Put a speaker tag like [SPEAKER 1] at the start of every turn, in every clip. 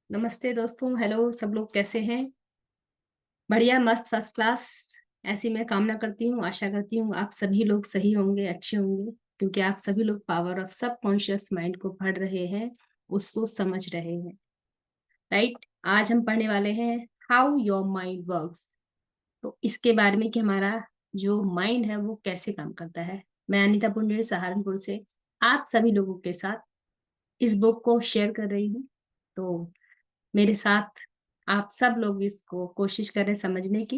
[SPEAKER 1] नमस्ते दोस्तों। हेलो, सब लोग कैसे हैं? बढ़िया, मस्त, फर्स्ट क्लास। ऐसी मैं कामना करती हूँ, आशा करती हूँ आप सभी लोग सही होंगे, अच्छे होंगे, क्योंकि आप सभी लोग पावर ऑफ सबकॉन्शियस माइंड को पढ़ रहे हैं, उसको समझ रहे हैं। राइट। आज हम पढ़ने वाले हैं हाउ योर माइंड वर्क्स। तो इसके बारे में कि हमारा जो माइंड है वो कैसे काम करता है। मैं अनीता पुंडेर सहारनपुर से आप सभी लोगों के साथ इस बुक को शेयर कर रही हूँ। तो मेरे साथ आप सब लोग इसको कोशिश करें समझने की।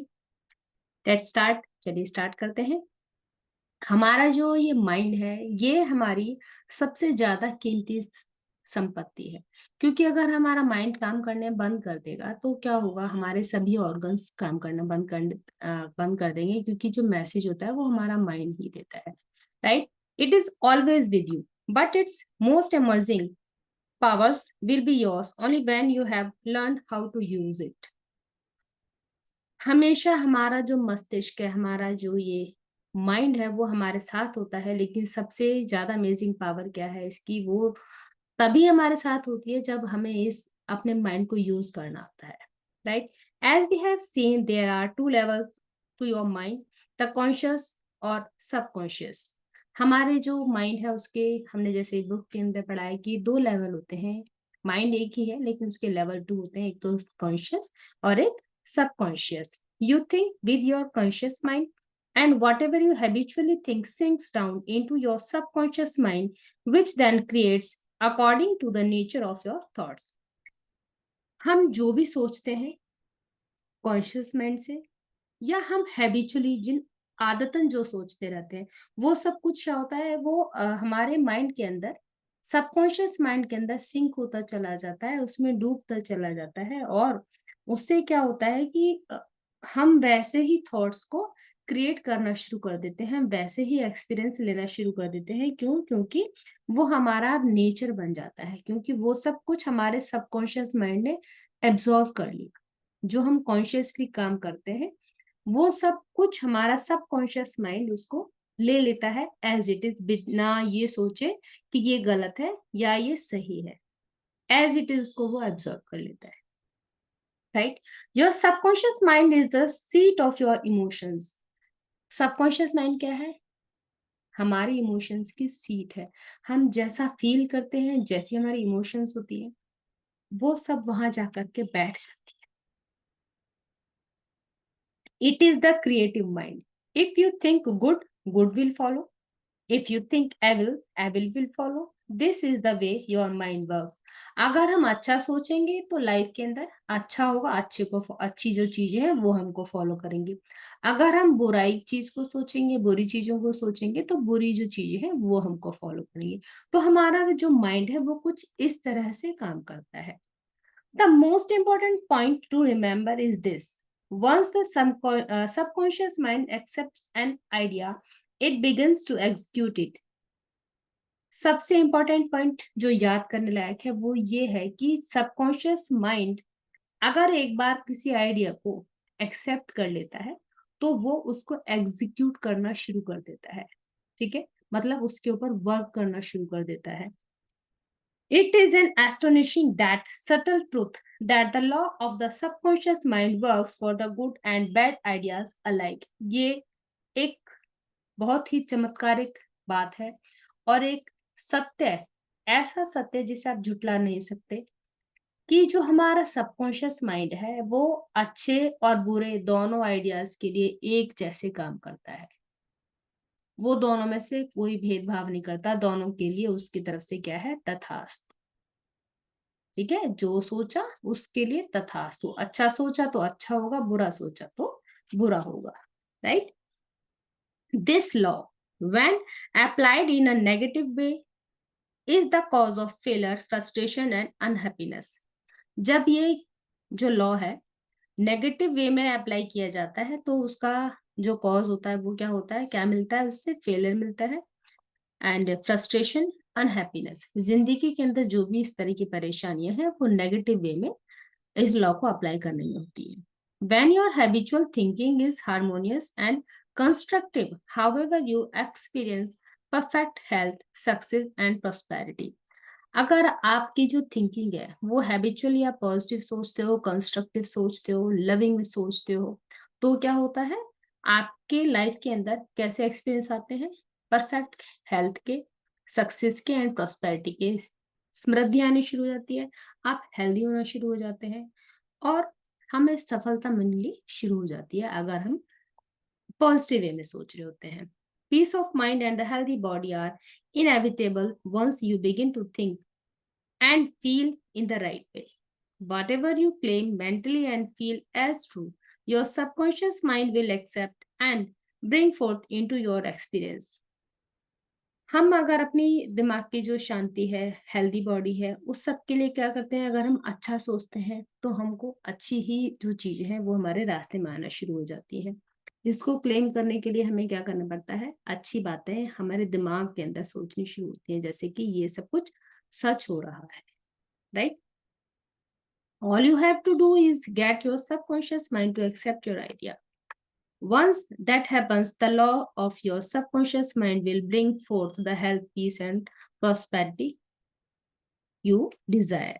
[SPEAKER 1] Let's start. चलिए स्टार्ट करते हैं। हमारा जो ये माइंड है, ये हमारी सबसे ज्यादा कीमती संपत्ति है। क्योंकि अगर हमारा माइंड काम करने बंद कर देगा तो क्या होगा, हमारे सभी ऑर्गन्स काम करना बंद कर देंगे, क्योंकि जो मैसेज होता है वो हमारा माइंड ही देता है। Right. It is always with you, but it's most amazing powers will be yours only when you have learned how to use it। हमेशा हमारा जो मस्तिष्क है, हमारा जो ये माइंड है, वो हमारे साथ होता है, लेकिन सबसे ज्यादा अमेजिंग पावर क्या है इसकी, वो तभी हमारे साथ होती है जब हमें इस अपने माइंड को यूज करना आता है। Right. As we have seen there are two levels to your mind, the conscious और सबकॉन्शियस। हमारे जो माइंड है उसके, हमने जैसे बुक के अंदर पढ़ा है कि दो लेवल होते हैं। माइंड एक ही है लेकिन उसके लेवल टू होते हैं, एक तो कॉन्शियस और एक subconscious। You think with your conscious mind, and whatever you habitually think sinks down into your subconscious mind, which then creates according to the nature of your thoughts। हम जो भी सोचते हैं कॉन्शियस माइंड से, या हम हैबिचुअली जिन आदतन जो सोचते रहते हैं, वो सब कुछ क्या होता है, वो हमारे माइंड के अंदर, सबकॉन्शियस माइंड के अंदर सिंक होता चला जाता है, उसमें डूबता चला जाता है। और उससे क्या होता है कि हम वैसे ही थॉट्स को क्रिएट करना शुरू कर देते हैं, वैसे ही एक्सपीरियंस लेना शुरू कर देते हैं। क्यों? क्योंकि वो हमारा नेचर बन जाता है, क्योंकि वो सब कुछ हमारे सबकॉन्शियस माइंड ने एब्जॉर्व कर लिया। जो हम कॉन्शियसली काम करते हैं वो सब कुछ हमारा सबकॉन्शियस माइंड उसको ले लेता है एज इट इज, बिना ये सोचे कि ये गलत है या ये सही है। एज इट इज उसको वो एब्जॉर्व कर लेता है। Right. Your subconscious mind is the seat of your emotions. Subconscious mind क्या है? हमारे इमोशंस की सीट है। हम जैसा फील करते हैं, जैसी हमारी इमोशंस होती है, वो सब वहां जाकर के बैठ जाती है। It is the creative mind. If you think good, good will follow. If you think evil, evil will follow। This is the way your mind works। अगर हम अच्छा सोचेंगे तो लाइफ के अंदर अच्छा होगा, अच्छी जो चीजें हैं वो हमको फॉलो करेंगी। अगर हम बुराई चीज को सोचेंगे, बुरी चीजों को सोचेंगे, तो बुरी जो चीजें हैं वो हमको फॉलो करेंगी। तो हमारा जो माइंड है वो कुछ इस तरह से काम करता है। The most important point to remember is this: once the subconscious mind accepts an idea, it begins to execute it। सबसे इंपॉर्टेंट पॉइंट जो याद करने लायक है वो ये है कि सबकॉन्शियस माइंड अगर एक बार किसी आइडिया को एक्सेप्ट कर लेता है तो वो उसको एग्जीक्यूट करना शुरू कर देता है। ठीक है, मतलब उसके ऊपर वर्क करना शुरू कर देता है। It is an astonishing that subtle truth that the law of the subconscious mind works for the good and bad ideas alike। ये एक बहुत ही चमत्कारिक बात है और एक सत्य है, ऐसा सत्य जिसे आप झुटला नहीं सकते, कि जो हमारा सबकॉन्शियस माइंड है वो अच्छे और बुरे दोनों आइडियाज के लिए एक जैसे काम करता है। वो दोनों में से कोई भेदभाव नहीं करता, दोनों के लिए उसकी तरफ से क्या है, तथास्तु। ठीक है, जो सोचा उसके लिए तथास्तु। अच्छा सोचा तो अच्छा होगा, बुरा सोचा तो बुरा होगा। Right. This law when applied in a negative way is the cause of failure, frustration and unhappiness. जब ये जो लॉ है नेगेटिव वे में अप्लाई किया जाता है तो उसका जो कॉज होता है वो क्या होता है, क्या मिलता है, उससे फेलियर मिलता है एंड फ्रस्ट्रेशन, अनहैप्पीनेस। जिंदगी के अंदर जो भी इस तरह की परेशानियां हैं वो नेगेटिव वे में इस लॉ को अप्लाई करनी होती है। When your habitual thinking is harmonious and constructive, however, you experience perfect health, success, and prosperity। अगर आपकी जो थिंकिंग है वो हैबिचुअली आप पॉजिटिव सोचते हो, कंस्ट्रक्टिव सोचते हो, लविंग में सोचते हो, तो क्या होता है आपके लाइफ के अंदर कैसे एक्सपीरियंस आते हैं? परफेक्ट हेल्थ के, सक्सेस के एंड प्रॉस्पेरिटी के, समृद्धि आनी शुरू हो जाती है, आप हेल्दी होना शुरू हो जाते हैं और हमें सफलता मिलनी शुरू हो जाती है अगर हम पॉजिटिव वे में सोच रहे होते हैं। Peace of mind and the healthy body are inevitable once you begin to think and feel in the right way. Whatever you claim mentally and feel as true, your subconscious mind will accept and bring forth into your experience. हम अगर अपनी दिमाग की जो शांति है, healthy body है, उस सब के लिए क्या करते हैं, अगर हम अच्छा सोचते हैं तो हमको अच्छी ही जो चीजें हैं वो हमारे रास्ते में आना शुरू हो जाती है। इसको क्लेम करने के लिए हमें क्या करना पड़ता है, अच्छी बातें हमारे दिमाग के अंदर सोचनी शुरू होती है, जैसे कि ये सब कुछ सच हो रहा है, right? All you have to do is get your subconscious mind to accept your idea. Once that happens, the law of your subconscious mind will bring forth the health, peace, and prosperity you desire.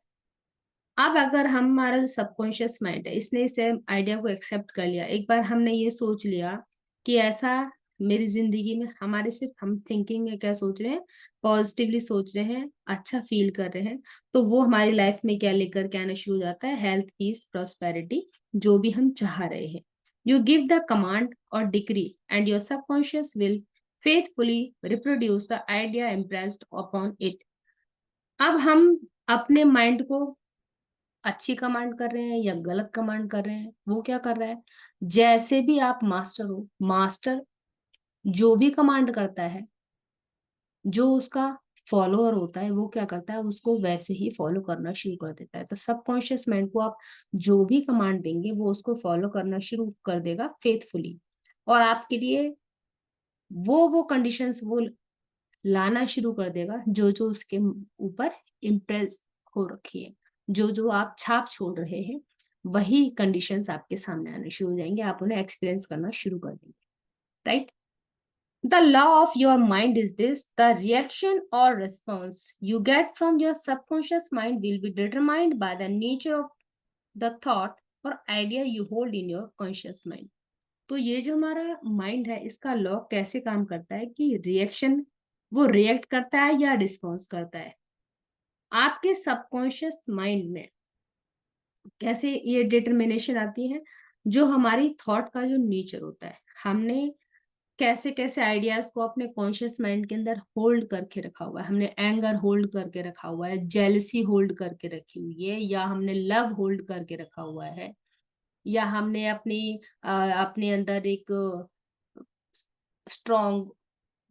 [SPEAKER 1] अब अगर हमारा जो subconscious mind है इसने इस idea को accept कर लिया, एक बार हमने ये सोच लिया कि ऐसा मेरी जिंदगी में, हमारे सिर्फ हम थिंकिंग में क्या सोच रहे हैं, पॉजिटिवली सोच रहे हैं, अच्छा फील कर रहे हैं, तो वो हमारी लाइफ में क्या लेकर के आना शुरू हो जाता है, हेल्थ, पीस, प्रॉस्पेरिटी, जो भी हम चाह रहे हैं। यू गिव द कमांड और decree and your subconscious will faithfully reproduce the idea impressed upon it. अब हम अपने माइंड को अच्छी कमांड कर रहे हैं या गलत कमांड कर रहे हैं, वो क्या कर रहा है, जैसे भी आप मास्टर हो, मास्टर जो भी कमांड करता है, जो उसका फॉलोअर होता है वो क्या करता है, उसको वैसे ही फॉलो करना शुरू कर देता है। तो सबकॉन्शियस माइंड को आप जो भी कमांड देंगे वो उसको फॉलो करना शुरू कर देगा फेथफुली, और आपके लिए वो कंडीशंस वो लाना शुरू कर देगा जो जो उसके ऊपर इम्प्रेस हो रखी है, जो जो आप छाप छोड़ रहे हैं, वही कंडीशंस आपके सामने आने शुरू हो जाएंगे, आप उन्हें एक्सपीरियंस करना शुरू कर देंगे, right? The law of your mind is this: the reaction or response you get from your subconscious mind will be determined by the nature of the thought or idea you hold in your conscious mind. तो ये जो हमारा mind है इसका law कैसे काम करता है कि रिएक्शन, वो रिएक्ट करता है या रिस्पॉन्स करता है। आपके सबकॉन्शियस माइंड में कैसे ये डिटर्मिनेशन आती है, जो हमारी थॉट का जो नेचर होता है, हमने कैसे कैसे आइडियाज को अपने कॉन्शियस माइंड के अंदर होल्ड करके रखा हुआ है। हमने एंगर होल्ड करके रखा हुआ है, जेलसी होल्ड करके रखी हुई है, या हमने लव होल्ड करके रखा हुआ है, या हमने अपने अंदर एक स्ट्रॉन्ग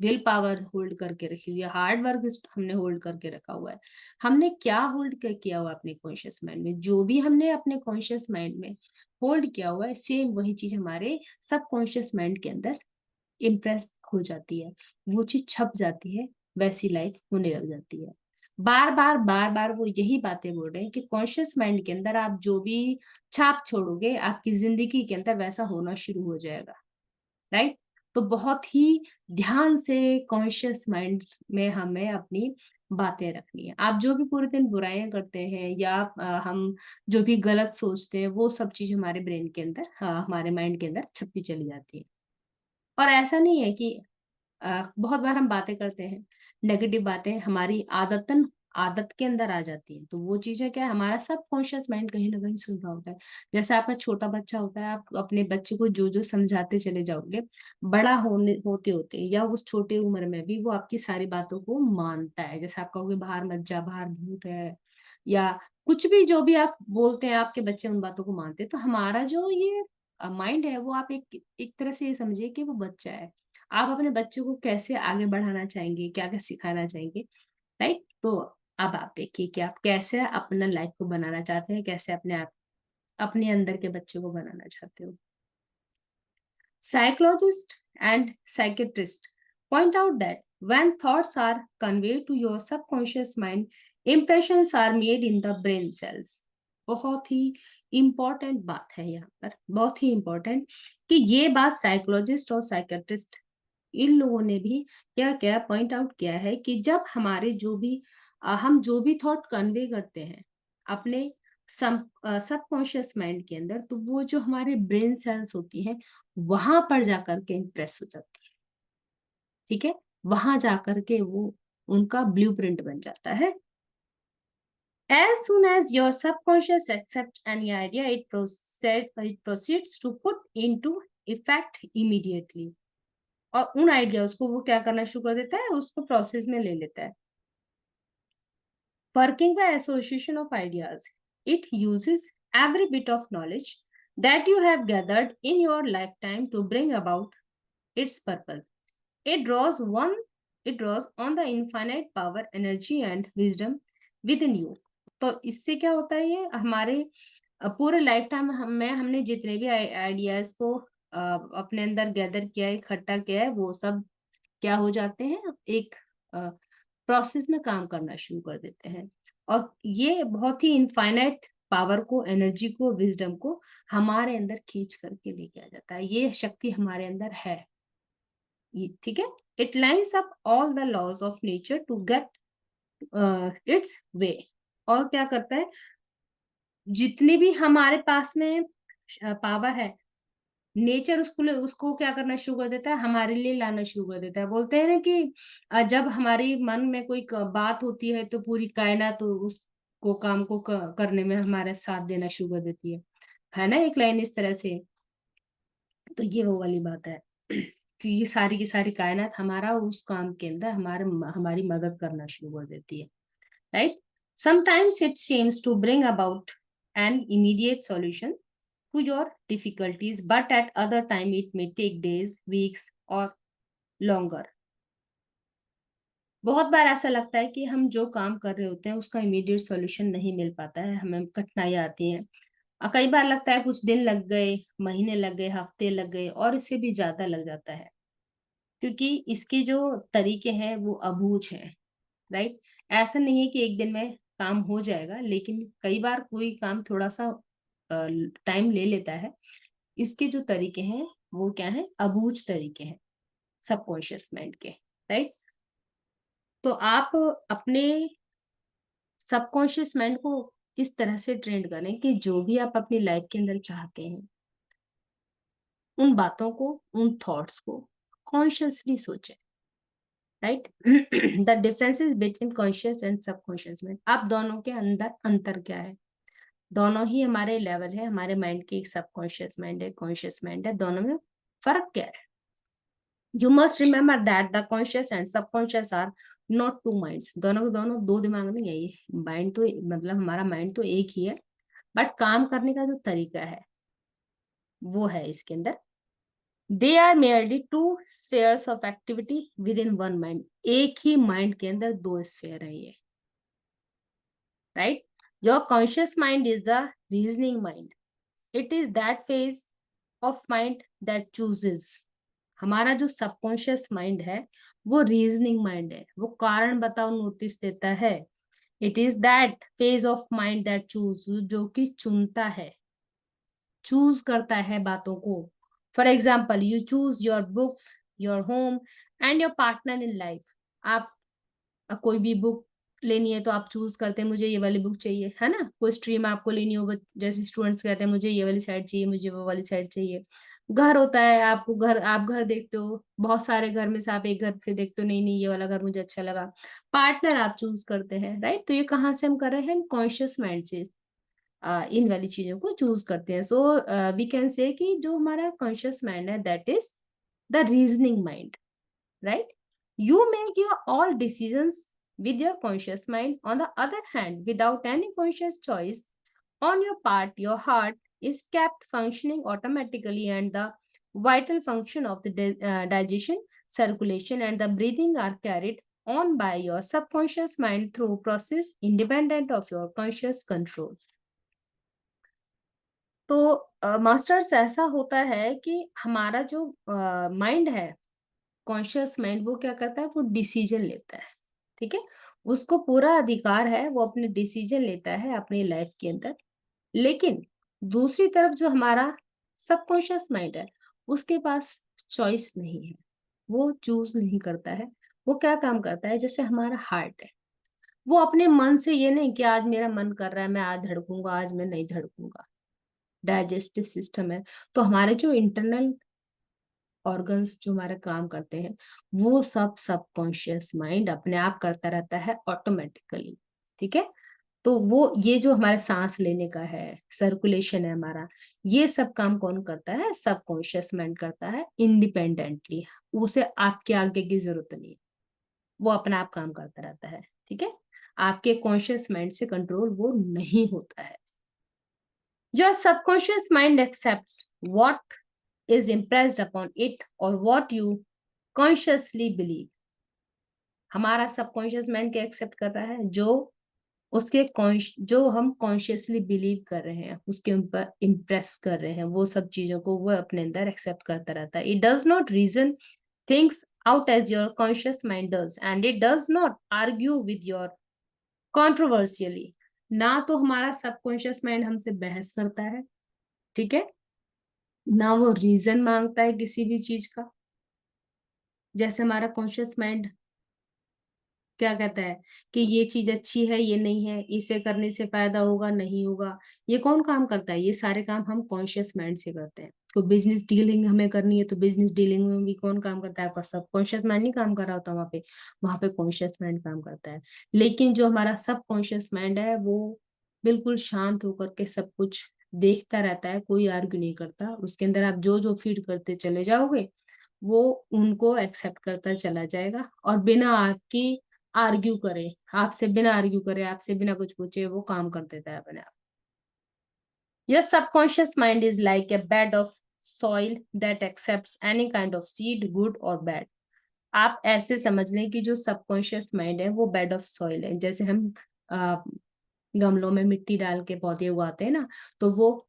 [SPEAKER 1] विल पावर होल्ड करके रखी हुई है, हार्ड वर्क हमने होल्ड करके रखा हुआ है। हमने क्या होल्ड कर किया हुआ अपने कॉन्शियस माइंड में, जो भी हमने अपने कॉन्शियस माइंड में होल्ड किया हुआ है, सेम वही चीज हमारे सबकॉन्शियस माइंड के अंदर इम्प्रेस हो जाती है, वो चीज छप जाती है, वैसी लाइफ होने लग जाती है। बार बार वो यही बातें बोल रहे हैं कि कॉन्शियस माइंड के अंदर आप जो भी छाप छोड़ोगे आपकी जिंदगी के अंदर वैसा होना शुरू हो जाएगा, राइट? तो बहुत ही ध्यान से कॉन्शियस माइंड में हमें अपनी बातें रखनी है। आप जो भी पूरे दिन बुराइयां करते हैं या हम जो भी गलत सोचते हैं, वो सब चीज हमारे ब्रेन के अंदर, हमारे माइंड के अंदर छपती चली जाती है। और ऐसा नहीं है कि बहुत बार हम बातें करते हैं, नेगेटिव बातें हमारी आदतन आदत के अंदर आ जाती है, तो वो चीजें क्या है, हमारा सब कॉन्शियस माइंड कहीं ना कहीं सुन रहा होता है। जैसे आपका छोटा बच्चा होता है, आप अपने बच्चे को जो जो समझाते चले जाओगे, बड़ा होने होते होते या उस छोटे उम्र में भी वो आपकी सारी बातों को मानता है। जैसे आप कहोगे बाहर मत जा, बाहर भूत है, या कुछ भी जो भी आप बोलते हैं आपके बच्चे उन बातों को मानते हैं। तो हमारा जो ये माइंड है वो, आप एक एक तरह से ये समझिए कि वो बच्चा है। आप अपने बच्चे को कैसे आगे बढ़ाना चाहेंगे, क्या क्या सिखाना चाहेंगे, राइट? तो अब आप देखिए कि आप कैसे अपना लाइफ को बनाना चाहते हैं, कैसे अपने आप अपने अंदर के बच्चे को बनाना चाहते हो। Psychologists and psychiatrists point out that when thoughts are conveyed to your subconscious mind, impressions are made in the brain cells. बहुत ही इम्पोर्टेंट बात है यहाँ पर, बहुत ही इम्पोर्टेंट, कि ये बात साइकोलॉजिस्ट और साइकेट्रिस्ट इन लोगों ने भी क्या क्या पॉइंट आउट किया है कि जब हमारे जो भी हम जो भी थॉट कन्वे करते हैं अपने सबकॉन्शियस माइंड के अंदर, तो वो जो हमारे ब्रेन सेल्स होती हैं वहां पर जाकर के इम्प्रेस हो जाती है। ठीक है, वहां जाकर के वो उनका ब्लूप्रिंट बन जाता है। As soon as your subconscious accepts any idea, it proceeds to put into effect immediately. और उन आइडियाज को वो क्या करना शुरू कर देता है, उसको प्रोसेस में ले लेता है। Working by association of ideas, it uses every bit of knowledge that you have gathered in your lifetime to bring about its purpose. It draws one, it draws on the infinite power, energy and wisdom within you. तो इससे क्या होता है, ये हमारे पूरे life time में हमने जितने भी आइडियाज को अपने अंदर गैदर किया है, इकट्ठा किया है, वो सब क्या हो जाते हैं, एक प्रोसेस में काम करना शुरू कर देते हैं। और ये बहुत ही इनफाइनाइट पावर को, एनर्जी को, विजडम को हमारे अंदर खींच करके लेके आ जाता है। ये शक्ति हमारे अंदर है। ठीक है, it lines up all the laws of nature to get its way. और क्या करता है, जितनी भी हमारे पास में पावर है, नेचर उसको उसको क्या करना शुरू कर देता है, हमारे लिए लाना शुरू कर देता है। बोलते हैं ना कि जब हमारी मन में कोई बात होती है तो पूरी कायनात तो उसको काम को करने में हमारा साथ देना शुरू कर देती है ना, एक लाइन इस तरह से। तो ये वो वाली बात है। तो ये सारी की सारी कायनात हमारा उस काम के अंदर हमारी मदद करना शुरू कर देती है, right. Sometimes it seems to bring about an immediate solution to your difficulties, but at other time it may take days, weeks or longer. बहुत बार ऐसा लगता है कि हम जो काम कर रहे होते हैं उसका इमीडिएट सॉल्यूशन नहीं मिल पाता है, हमें कठिनाई आती है। कई बार लगता है कुछ दिन लग गए, महीने लग गए, हफ्ते लग गए, और इससे भी ज्यादा लग जाता है, क्योंकि इसके जो तरीके हैं वो अबूझ हैं, राइट। ऐसा नहीं है कि एक दिन में काम हो जाएगा, लेकिन कई बार कोई काम थोड़ा सा टाइम ले लेता है। इसके जो तरीके हैं वो क्या है, अबूझ तरीके हैं सबकॉन्शियस माइंड के, राइट। तो आप अपने सबकॉन्शियस माइंड को इस तरह से ट्रेन करें कि जो भी आप अपनी लाइफ के अंदर चाहते हैं, उन बातों को, उन थॉट्स को कॉन्शियसली सोचें, right. The differences between conscious and subconscious mind, आप दोनों के अंदर अंतर क्या है। दोनों ही हमारे लेवल है, हमारे माइंड के, एक सबकॉन्शियस माइंड है, कॉन्शियस माइंड है, दोनों में फर्क क्या है। You must remember that the conscious and subconscious are not two minds. दोनों के दोनों दो दिमाग नहीं है, ये माइंड तो मतलब हमारा माइंड तो एक ही है, बट काम करने का जो तरीका है वो है इसके अंदर। They are merely two spheres of activity within one mind. एक ही माइंड के अंदर दो स्फेयर है ये, right. Your conscious mind is the reasoning mind. It is that phase of mind that chooses. हमारा जो सबकॉन्शियस माइंड है वो रीजनिंग माइंड है, वो कारण बताओ नोटिस देता है। It is that phase of mind that choose, जो कि चुनता है, चूज करता है बातों को। For example, you choose your books, your home and your partner in life. आप कोई भी बुक लेनी है तो आप चूज करते हैं मुझे ये वाली बुक चाहिए, है ना। कोई स्ट्रीम आपको लेनी हो, जैसे स्टूडेंट्स कहते हैं मुझे ये वाली साइड चाहिए, मुझे वो वाली साइड चाहिए। घर होता है, आपको घर, आप घर देखते हो, बहुत सारे घर में से आप एक घर फिर देखते हो, नहीं नहीं ये वाला घर मुझे अच्छा लगा। पार्टनर आप चूज करते हैं, राइट। तो ये कहाँ से हम कर रहे हैं, कॉन्शियस माइंड से इन वाली चीजों को चूज करते हैं। सो वी कैन से कि जो हमारा कॉन्शियस माइंड है that is the reasoning mind, right? You make your all decisions with your conscious mind. On the other hand, without any conscious choice on your part, your heart is kept functioning automatically, and the vital function of the digestion, circulation, and the breathing are carried on by your subconscious mind through process independent of your conscious control. तो masters ऐसा होता है कि हमारा जो mind है, conscious mind, वो क्या करता है, वो डिसीजन लेता है, ठीक है। उसको पूरा अधिकार है, वो अपने डिसीजन लेता है अपनी लाइफ के अंदर। लेकिन दूसरी तरफ जो हमारा सबकॉन्शियस माइंड है, उसके पास चॉइस नहीं है, वो चूज नहीं करता है। वो क्या काम करता है, जैसे हमारा हार्ट है, वो अपने मन से ये नहीं कि आज मेरा मन कर रहा है मैं आज धड़कूंगा, आज मैं नहीं धड़कूंगा। डाइजेस्टिव सिस्टम है, तो हमारे जो इंटरनल ऑर्गन्स जो हमारे काम करते हैं, वो सब सबकॉन्शियस माइंड अपने आप करता रहता है ऑटोमेटिकली। ठीक है, तो वो ये जो हमारे सांस लेने का है, सर्कुलेशन है हमारा, ये सब काम कौन करता है? सबकॉन्शियस माइंड करता है इंडिपेंडेंटली। उसे आपके आगे की जरूरत नहीं है, वो अपना आप काम करता रहता है। ठीक है, आपके कॉन्शियस माइंड से कंट्रोल वो नहीं होता है। जो subconscious mind accepts what is impressed upon it or what you consciously believe। हमारा सबकॉन्शियस माइंड क्या एक्सेप्ट कर रहा है? जो उसके जो हम कॉन्शियसली बिलीव कर रहे हैं, उसके ऊपर इम्प्रेस कर रहे हैं, वो सब चीजों को वो अपने अंदर एक्सेप्ट करता रहता है। It does not reason things out as your conscious mind does, and it does not argue with your controversially. ना तो हमारा सबकॉन्शियस माइंड हमसे बहस करता है, ठीक है, ना वो रीजन मांगता है किसी भी चीज का। जैसे हमारा कॉन्शियस माइंड क्या कहता है कि ये चीज अच्छी है, ये नहीं है, इसे करने से फायदा होगा नहीं होगा, ये कौन काम करता है? ये सारे काम हम कॉन्शियस माइंड से करते हैं। तो बिजनेस डीलिंग हमें करनी है, तो बिजनेस डीलिंग में भी कौन काम करता है? आपका सब कॉन्शियस माइंड नहीं काम कर रहा होता वहां पे कॉन्शियस माइंड काम करता है। लेकिन जो हमारा सब कॉन्शियस माइंड है, वो बिल्कुल शांत होकर के सब कुछ देखता रहता है, कोई आर्ग्यू नहीं करता। उसके अंदर आप जो जो फीड करते चले जाओगे, वो उनको एक्सेप्ट करता चला जाएगा, और बिना आपकी आर्ग्यू करे, आपसे बिना आर्ग्यू करे, आपसे बिना कुछ पूछे, वो काम कर देता है अपने आप। Your subconscious mind is like a bed of soil that accepts any kind of seed, good or bad। आप ऐसे समझ लें कि जो सबकॉन्शियस माइंड है वो बेड ऑफ सॉइल है। जैसे हम गमलों में मिट्टी डाल के पौधे उगाते हैं ना, तो वो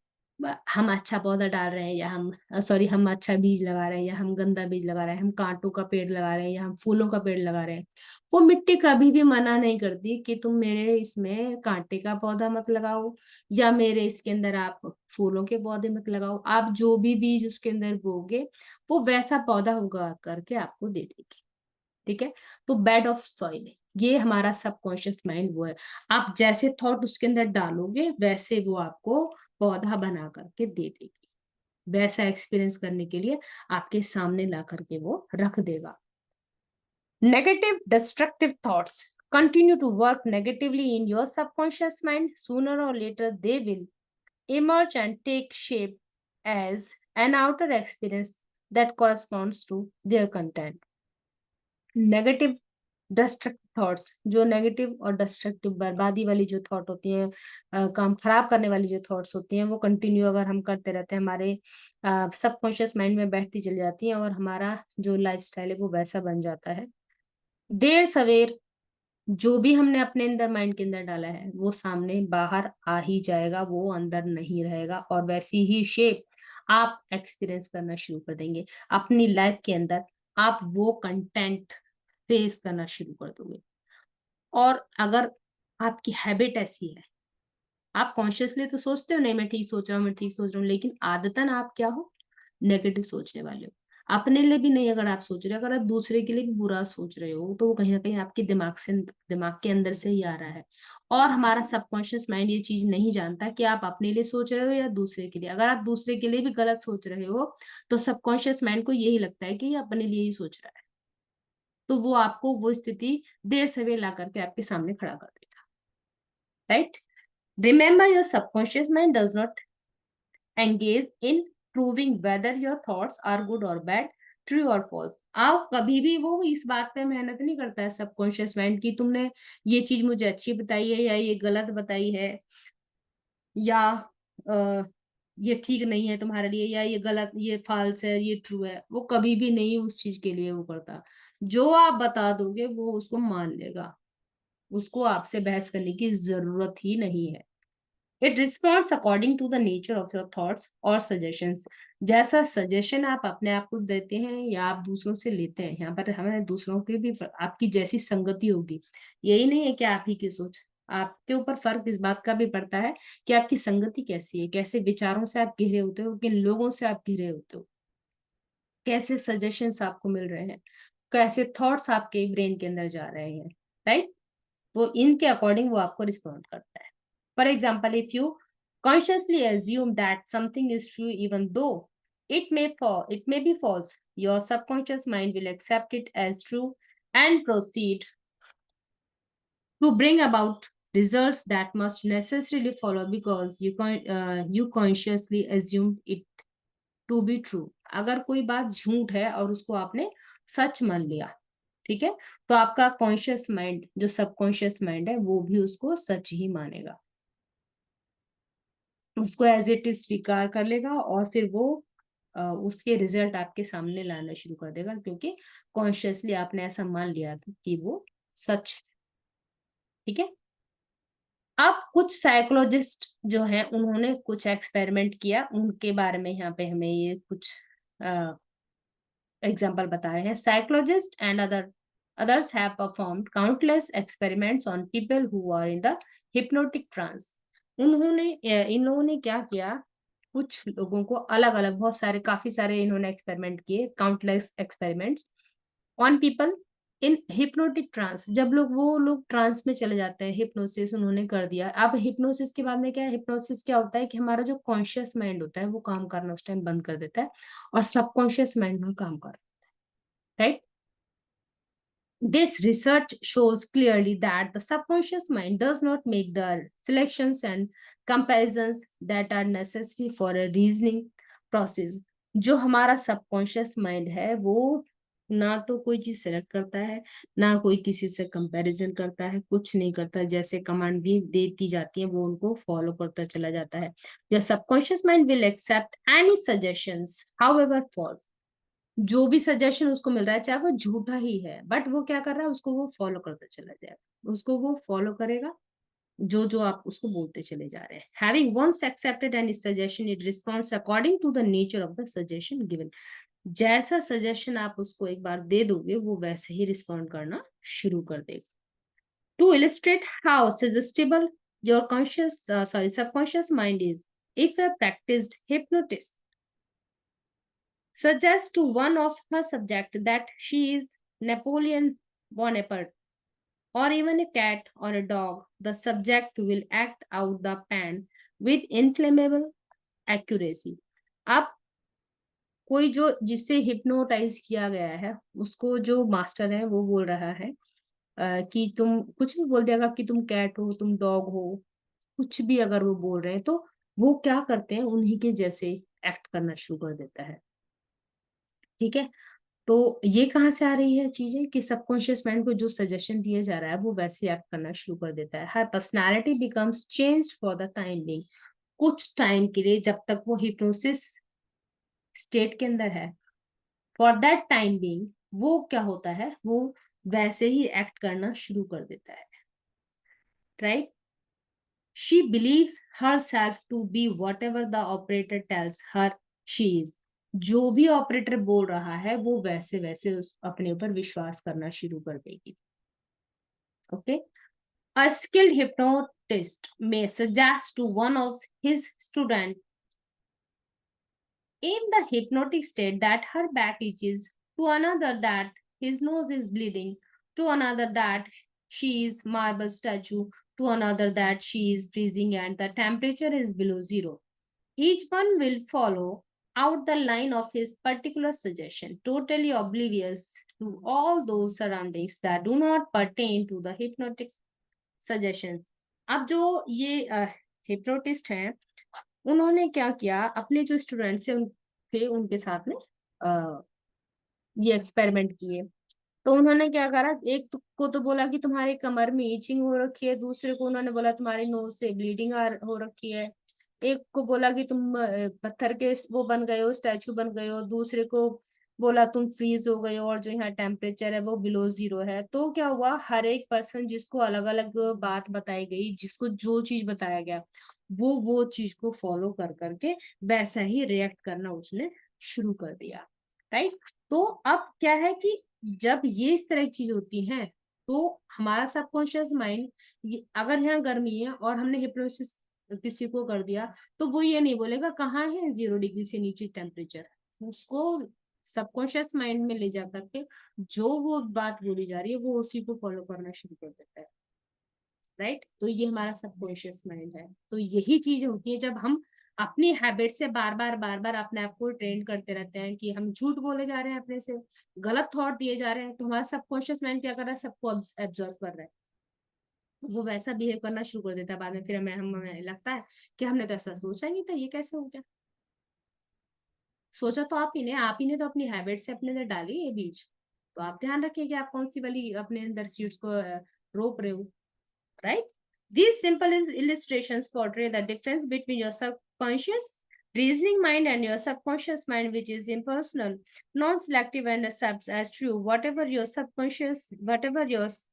[SPEAKER 1] हम अच्छा पौधा डाल रहे हैं या हम सॉरी हम अच्छा बीज लगा रहे हैं या हम गंदा बीज लगा रहे हैं, हम कांटों का पेड़ लगा रहे हैं या हम फूलों का पेड़ लगा रहे हैं, वो मिट्टी कभी भी मना नहीं करती कि तुम मेरे इसमें कांटे का पौधा मत लगाओ, या मेरे इसके अंदर आप फूलों के पौधे मत लगाओ। आप जो भी बीज उसके अंदर बोगे, वो वैसा पौधा उगा करके आपको दे देगी। ठीक है, तो बेड ऑफ सॉइल, ये हमारा सबकॉन्शियस माइंड वो है। आप जैसे थॉट उसके अंदर डालोगे, वैसे वो आपको पौधा बना करके दे देगी, वैसा एक्सपीरियंस करने के लिए आपके सामने ला करके वो रख देगा। Negative destructive thoughts continue to work negatively in your subconscious mind. Sooner or later they will emerge and take shape as an outer experience that corresponds to their content। Negative destructive thoughts, जो negative और destructive बर्बादी वाली जो thought होती हैं, काम खराब करने वाली जो थॉट्स होती हैं, वो कंटिन्यू अगर हम करते रहते हैं, हमारे सबकॉन्शियस माइंड में बैठती चली जाती हैं, और हमारा जो लाइफस्टाइल है वो वैसा बन जाता है। देर सवेर जो भी हमने अपने अंदर माइंड के अंदर डाला है, वो सामने बाहर आ ही जाएगा, वो अंदर नहीं रहेगा, और वैसी ही शेप आप एक्सपीरियंस करना शुरू कर देंगे अपनी लाइफ के अंदर। आप वो कंटेंट फेस करना शुरू कर दोगे। और अगर आपकी हैबिट ऐसी है, आप कॉन्शियसली तो सोचते हो नहीं मैं ठीक सोच रहा हूँ, मैं ठीक सोच रहा हूँ, लेकिन आदतन आप क्या हो? नेगेटिव सोचने वाले हो। अपने लिए भी नहीं अगर आप सोच रहे हो, अगर आप दूसरे के लिए भी बुरा सोच रहे हो, तो वो कहीं ना कहीं आपके दिमाग के अंदर से ही आ रहा है। और हमारा सबकॉन्शियस माइंड ये चीज नहीं जानता कि आप अपने लिए सोच रहे हो या दूसरे के लिए। अगर आप दूसरे के लिए भी गलत सोच रहे हो, तो सबकॉन्शियस माइंड को यही लगता है कि ये अपने लिए ही सोच रहा है, तो वो आपको वो स्थिति देर सवेर ला करके आपके सामने खड़ा कर देगा। Right, remember your subconscious mind does not engage in proving whether your thoughts are good और बैड, ट्रू और फॉल्स। आप कभी भी वो इस बात पे मेहनत नहीं करता है सबकॉन्शियस माइंड की तुमने ये चीज मुझे अच्छी बताई है या ये गलत बताई है, या आ, ये ठीक नहीं है तुम्हारे लिए, या ये गलत, ये फॉल्स है, ये ट्रू है। वो कभी भी नहीं उस चीज के लिए वो करता। जो आप बता दोगे वो उसको मान लेगा, उसको आपसे बहस करने की जरूरत ही नहीं है। It responds according to the nature of your thoughts और सजेशंस। जैसा सजेशन आप अपने आप को देते हैं या आप दूसरों से लेते हैं, यहाँ पर हमें दूसरों के भी आपकी जैसी संगति होगी। यही नहीं है कि आप ही की सोच, आपके ऊपर फर्क इस बात का भी पड़ता है कि आपकी संगति कैसी है, कैसे विचारों से आप घिरे होते हो, किन लोगों से आप घिरे होते हो, कैसे सजेशंस आपको मिल रहे हैं, कैसे थॉट्स आपके ब्रेन के अंदर जा रहे हैं। राइट, तो इनके अकॉर्डिंग वो आपको रिस्पॉन्ड करता है। For example, if you consciously assume that something is true even though it may be false, your subconscious mind will accept it as true and proceed to bring about results that must necessarily follow because you consciously assumed it to be true. अगर कोई बात झूठ है और उसको आपने सच मान लिया, ठीक है, तो आपका कॉन्शियस माइंड, जो सबकॉन्शियस माइंड है, वो भी उसको सच ही मानेगा, उसको एज इट इज स्वीकार कर लेगा और फिर वो उसके रिजल्ट आपके सामने लाना शुरू कर देगा, क्योंकि कॉन्शियसली आपने ऐसा मान लिया था कि वो सच है। ठीक है। अब कुछ साइकोलॉजिस्ट जो हैं उन्होंने कुछ एक्सपेरिमेंट किया, उनके बारे में यहाँ पे हमें ये कुछ एग्जाम्पल बता रहे हैं। Psychologist and others have performed countless experiments on people who are in the hypnotic trance. इन लोगों ने क्या किया, कुछ लोगों को अलग अलग, बहुत सारे, काफी सारे इन्होंने एक्सपेरिमेंट किए, countless experiments on people in hypnotic trance. जब वो लोग ट्रांस में चले जाते हैं, हिप्नोसिस उन्होंने कर दिया। अब हिप्नोसिस के बाद में क्या है, हिप्नोसिस क्या होता है कि हमारा जो कॉन्शियस माइंड होता है वो काम करना उस टाइम बंद कर देता है और सबकॉन्शियस माइंड में काम कर, right. This research shows clearly that the subconscious mind does not make the selections and comparisons that are necessary for a reasoning process. जो हमारा सबकॉन्शियस माइंड है वो ना तो कोई चीज सेलेक्ट करता है, ना कोई किसी से कंपैरिजन करता है, कुछ नहीं करता। जैसे कमांड भी देती जाती है वो उनको फॉलो करता चला जाता है। Your subconscious mind will accept any suggestions however false. जो भी सजेशन उसको मिल रहा है चाहे वो झूठा ही है, बट वो क्या कर रहा है, उसको वो फॉलो करता चला जाएगा, उसको वो फॉलो करेगा जो जो आप उसको बोलते चले जा रहे हैं। Having once accepted any suggestion it responds according to the nature of the suggestion given. जैसा सजेशन आप उसको एक बार दे दोगे वो वैसे ही रिस्पॉन्ड करना शुरू कर देगा। To illustrate how suggestible your subconscious mind is, if a practiced hypnotist suggests to one of her subject that she is Napoleon Bonaparte or even a cat or a dog, the subject will act out the plan with inflammable accuracy. अब कोई जो जिससे hypnotise किया गया है उसको जो master है वो बोल रहा है कि तुम कुछ भी बोल देगा, कि तुम कैट हो, तुम डॉग हो, कुछ भी अगर वो बोल रहे हैं तो वो क्या करते हैं, उन्हीं के जैसे एक्ट करना शुरू कर देता है। ठीक है। तो ये कहाँ से आ रही है चीजें कि सबकॉन्शियस माइंड को जो सजेशन दिया जा रहा है वो वैसे एक्ट करना शुरू कर देता है। हर personality becomes changed for the time being. कुछ टाइम के लिए, जब तक वो हिप्नोसिस स्टेट के अंदर है, फॉर दैट टाइम बिंग वो क्या होता है, वो वैसे ही एक्ट करना शुरू कर देता है, right. She believes herself to be whatever the operator tells her she is. जो भी ऑपरेटर बोल रहा है वो वैसे वैसे अपने ऊपर विश्वास करना शुरू कर देगी। Okay. A skilled hypnotist may suggest to one of his students in the hypnotic state that her back itches, to another that his nose is bleeding, to another that she is marble statue, to another that she is freezing and the temperature is below zero. Each one will follow out the line of his particular suggestion, totally oblivious to all those surroundings that do not pertain to the hypnotic suggestion. अब जो ये hypnotist हैं उन्होंने क्या किया, अपने जो students थे उनके साथ में ये एक्सपेरिमेंट किए। तो उन्होंने क्या करा, एक को तो बोला कि तुम्हारी कमर में ईचिंग हो रखी है, दूसरे को उन्होंने बोला तुम्हारी नोज से ब्लीडिंग हो रखी है, एक को बोला कि तुम पत्थर के वो बन गए हो, स्टैचू बन गए हो, दूसरे को बोला तुम फ्रीज हो गए हो और जो यहाँ टेम्परेचर है वो बिलो जीरो है। तो क्या हुआ, हर एक पर्सन जिसको अलग अलग बात बताई गई, जिसको जो चीज बताया गया, वो चीज को फॉलो कर करके वैसा ही रिएक्ट करना उसने शुरू कर दिया, राइट। तो अब क्या है कि जब ये इस तरह की चीज होती है तो हमारा सबकॉन्शियस माइंड, अगर यहाँ गर्मी है और हमने हिप्नोसिस किसी को कर दिया तो वो ये नहीं बोलेगा कहाँ है 0 डिग्री से नीचे टेम्परेचर, उसको सबकॉन्शियस माइंड में ले जा करके जो वो बात बोली जा रही है वो उसी को फॉलो करना शुरू कर देता है। राइट। तो ये हमारा सबकॉन्शियस माइंड है। तो यही चीज होती है जब हम अपनी हैबिट से बार बार अपने आप को ट्रेन करते रहते हैं कि हम झूठ बोले जा रहे हैं, अपने से गलत थॉट दिए जा रहे हैं, तो हमारा सबकॉन्शियस माइंड क्या कर रहा है, सबको एब्जॉर्व कर रहा है। वो वैसा बिहेव करना शुरू कर देता है। बाद में फिर हमें लगता है कि हमने तो ऐसा सोचा ही नहीं था, ये कैसे हो गया। सोचा तो आप ही ने तो अपनी हैबिट से अपने अंदर डाली ये बीज। तो आप ध्यान रखिए कि आप कौन सी वाली अपने अंदर सीड्स को रोप रहे हो, right? These simple illustrations portray the difference between your subconscious reasoning mind and your subconscious mind, which is impersonal, non-selective, and accepts as true whatever your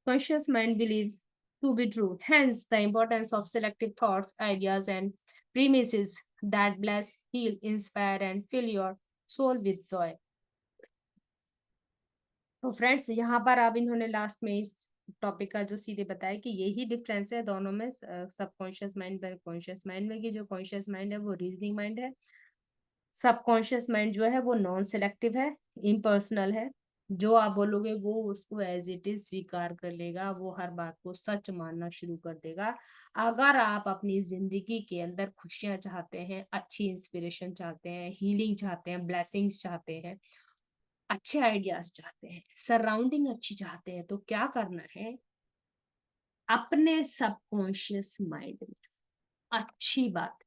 [SPEAKER 1] conscious mind believes to be true. Hence, the importance of selective thoughts, ideas, and premises that bless, heal, inspire, and fill your soul with joy. तो friends, यहाँ पर अब इन्होंने last में इस topic का जो सीधे बताया कि यही डिफरेंस है दोनों में, सबकॉन्शियस माइंड और कॉन्शियस माइंड में, कि जो कॉन्शियस माइंड है वो रीजनिंग माइंड है, सबकॉन्शियस माइंड जो है वो नॉन सेलेक्टिव है, इम्पर्सनल है। जो आप बोलोगे वो उसको एज इट इज स्वीकार कर लेगा, वो हर बात को सच मानना शुरू कर देगा। अगर आप अपनी जिंदगी के अंदर खुशियां चाहते हैं, अच्छी इंस्पिरेशन चाहते हैं, हीलिंग चाहते हैं, ब्लेसिंग्स चाहते हैं, अच्छे आइडियाज चाहते हैं, सराउंडिंग अच्छी चाहते हैं, तो क्या करना है, अपने सबकॉन्शियस माइंड में अच्छी बात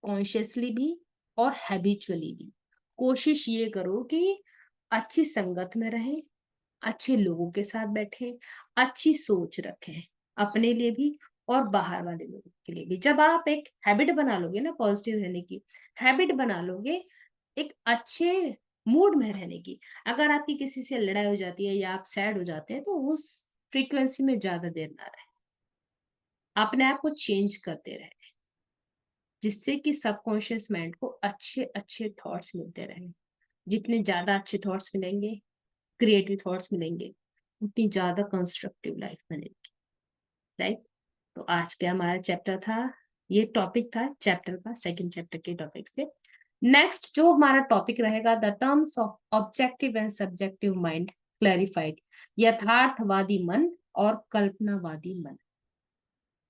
[SPEAKER 1] कॉन्शियसली भी और हैबिचुअली भी कोशिश ये करो कि अच्छी संगत में रहें, अच्छे लोगों के साथ बैठें, अच्छी सोच रखें, अपने लिए भी और बाहर वाले लोगों के लिए भी। जब आप एक हैबिट बना लोगे ना पॉजिटिव रहने की, हैबिट बना लोगे एक अच्छे मूड में रहने की, अगर आपकी किसी से लड़ाई हो जाती है या आप सैड हो जाते हैं, तो उस फ्रीक्वेंसी में ज्यादा देर ना रहे, अपने आप को चेंज करते रहे, जिससे कि सबकॉन्शियस माइंड को अच्छे अच्छे थॉट्स मिलते रहे। जितने ज्यादा अच्छे थॉट्स मिलेंगे, क्रिएटिव थॉट्स मिलेंगे, उतनी ज्यादा कंस्ट्रक्टिव लाइफ बनेगी, राइट। तो आज का हमारा चैप्टर था, ये टॉपिक था चैप्टर का, सेकंड चैप्टर के टॉपिक से। नेक्स्ट जो हमारा टॉपिक रहेगा, the terms of objective and subjective mind clarified, यथार्थवादी मन और कल्पनावादी मन।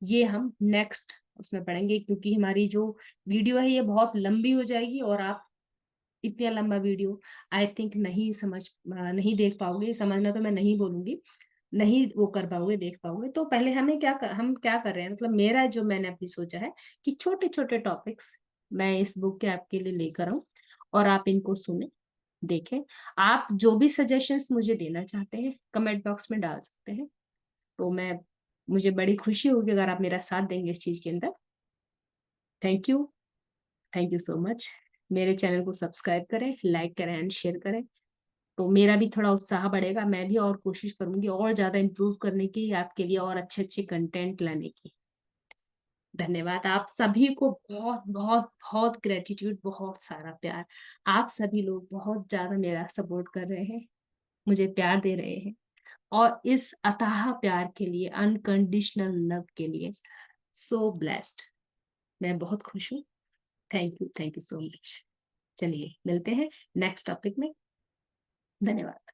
[SPEAKER 1] ये हम नेक्स्ट उसमें पढ़ेंगे, क्योंकि हमारी जो वीडियो है ये बहुत लंबी हो जाएगी और आप इतना लंबा वीडियो आई थिंक नहीं देख पाओगे। समझना तो मैं नहीं बोलूंगी, नहीं वो कर पाओगे, देख पाओगे। तो पहले हम क्या कर रहे हैं, मतलब मेरा जो मैंने अपनी सोचा है कि छोटे छोटे टॉपिक्स मैं इस बुक के आपके लिए लेकर आऊं और आप इनको सुने, देखें। आप जो भी सजेशंस मुझे देना चाहते हैं कमेंट बॉक्स में डाल सकते हैं। तो मुझे बड़ी खुशी होगी अगर आप मेरा साथ देंगे इस चीज के अंदर। Thank you, thank you so much. मेरे चैनल को सब्सक्राइब करें, लाइक करें एंड शेयर करें, तो मेरा भी थोड़ा उत्साह बढ़ेगा, मैं भी और कोशिश करूंगी और ज्यादा इम्प्रूव करने की, आपके लिए और अच्छे अच्छे कंटेंट लाने की। धन्यवाद आप सभी को, बहुत बहुत बहुत ग्रेटिट्यूड, बहुत सारा प्यार। आप सभी लोग बहुत ज्यादा मेरा सपोर्ट कर रहे हैं, मुझे प्यार दे रहे हैं, और इस अथाह प्यार के लिए, अनकंडीशनल लव के लिए सो ब्लेस्ड, मैं बहुत खुश हूँ। Thank you so much. चलिए मिलते हैं नेक्स्ट टॉपिक में। धन्यवाद।